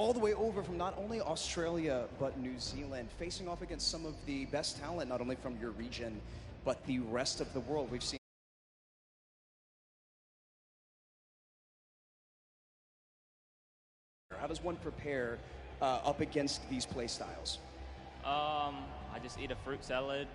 all the way over from not only Australia, but New Zealand, facing off against some of the best talent, not only from your region, but the rest of the world. We've seen. How does one prepare up against these play styles? I just eat a fruit salad,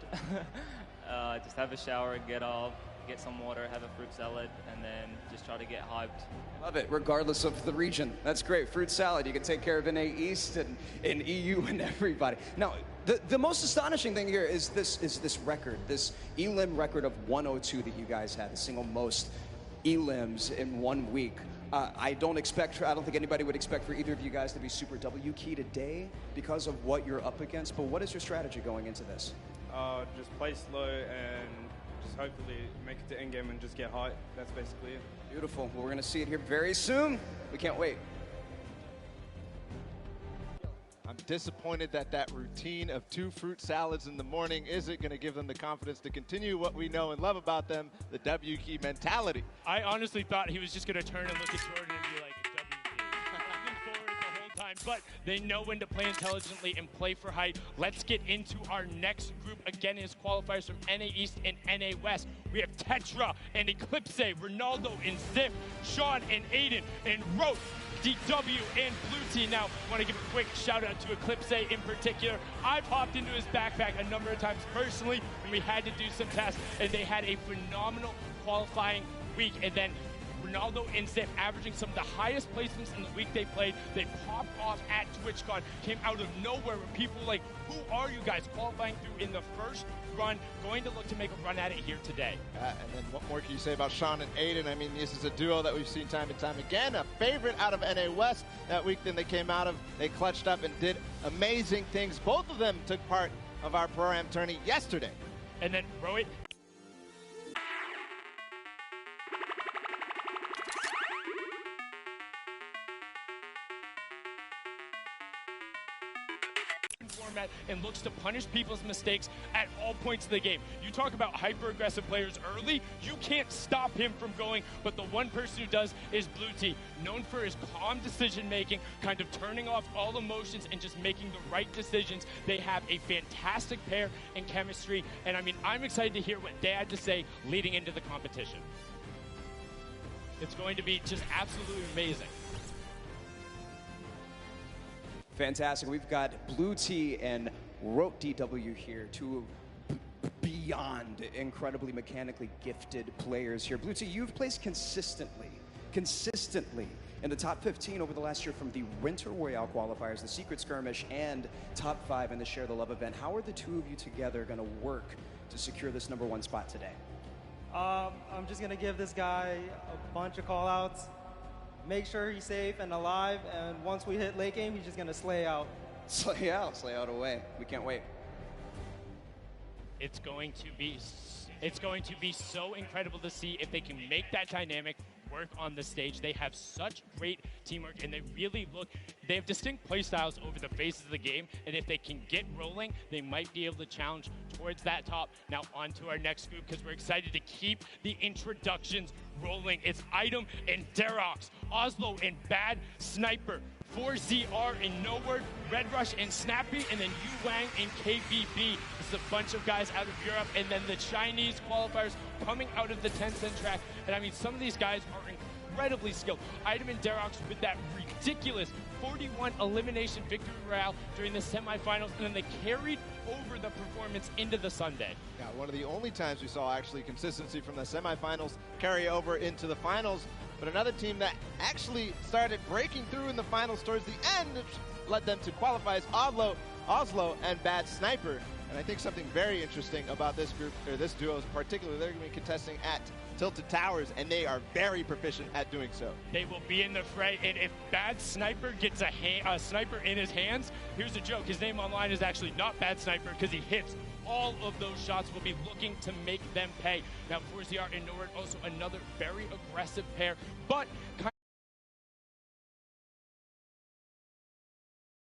just have a shower, get off, get some water, have a fruit salad, and then just try to get hyped. Love it, regardless of the region. That's great. Fruit salad. You can take care of NA East and EU and everybody. Now, the most astonishing thing here is this record, this elim record of 102 that you guys had, the single most elims in 1 week. I don't think anybody would expect for either of you guys to be super W key today because of what you're up against, but what is your strategy going into this? Just play slow and just hopefully make it to endgame and just get high. That's basically it. Beautiful. Well, we're going to see it here very soon. We can't wait. I'm disappointed that that routine of 2 fruit salads in the morning isn't going to give them the confidence to continue what we know and love about them, the W key mentality. I honestly thought he was just going to turn and look at Jordan and be like, W key. Looking forward the whole time, but they know when to play intelligently and play for height. Let's get into our next group. Again, his qualifiers from NA East and NA West. We have Tetra and Eclipse, Ronaldo and Ziff, Sean and Aiden and Rote, DW and Blue Team. Now, I want to give a quick shout out to Eclipse in particular. I've hopped into his backpack a number of times personally when we had to do some tests, and they had a phenomenal qualifying week. And then Ronaldo and Ziff averaging some of the highest placements in the week they played. They popped off at TwitchCon, came out of nowhere where people were like, who are you guys, qualifying through in the first run, going to look to make a run at it here today. And then what more can you say about Sean and Aiden? I mean, this is a duo that we've seen time and time again. A favorite out of NA West that week then they came out of. They clutched up and did amazing things. Both of them took part of our Pro-Am tourney yesterday. And then Rohit. And looks to punish people's mistakes at all points of the game. You talk about hyper-aggressive players early, you can't stop him from going, but the one person who does is Blue Tea, known for his calm decision-making, kind of turning off all emotions and just making the right decisions. They have a fantastic pair in chemistry, and I mean, I'm excited to hear what they had to say leading into the competition. It's going to be just absolutely amazing. Fantastic. We've got Blue Tea and Rote DW here, two beyond incredibly mechanically gifted players here. Blue Tea, you've placed consistently in the top 15 over the last year from the Winter Royale qualifiers, the Secret Skirmish, and top 5 in the Share the Love event. How are the two of you together going to work to secure this #1 spot today? I'm just going to give this guy a bunch of call-outs. Make sure he's safe and alive, and once we hit late game, he's just going to slay out. Slay out away. We can't wait. It's going to be so incredible to see if they can make that dynamic work on the stage. They have such great teamwork, and they have distinct play styles over the phases of the game, and if they can get rolling, they might be able to challenge towards that top. Now on to our next group, because we're excited to keep the introductions rolling. It's Item and Derox, Oslo and Bad Sniper, 4ZR and No Word, Red Rush and Snappy, and then Yu Wang and KBB. This is a bunch of guys out of Europe, and then the Chinese qualifiers coming out of the Tencent track. And I mean, some of these guys are incredibly skilled. Item and Derox with that ridiculous 41 elimination victory royale during the semifinals, and then they carried over the performance into the Sunday. Yeah, one of the only times we saw actually consistency from the semifinals carry over into the finals. But another team that actually started breaking through in the finals towards the end, which led them to qualify as Oslo and Bad Sniper. And I think something very interesting about this group, or this duo in particular, they're going to be contesting at Tilted Towers, and they are very proficient at doing so. They will be in the fray, and if Bad Sniper gets a sniper in his hands, here's a joke. His name online is actually not Bad Sniper because he hits all of those shots. Will be looking to make them pay. Now, 4ZR and Norwood, also another very aggressive pair, but kind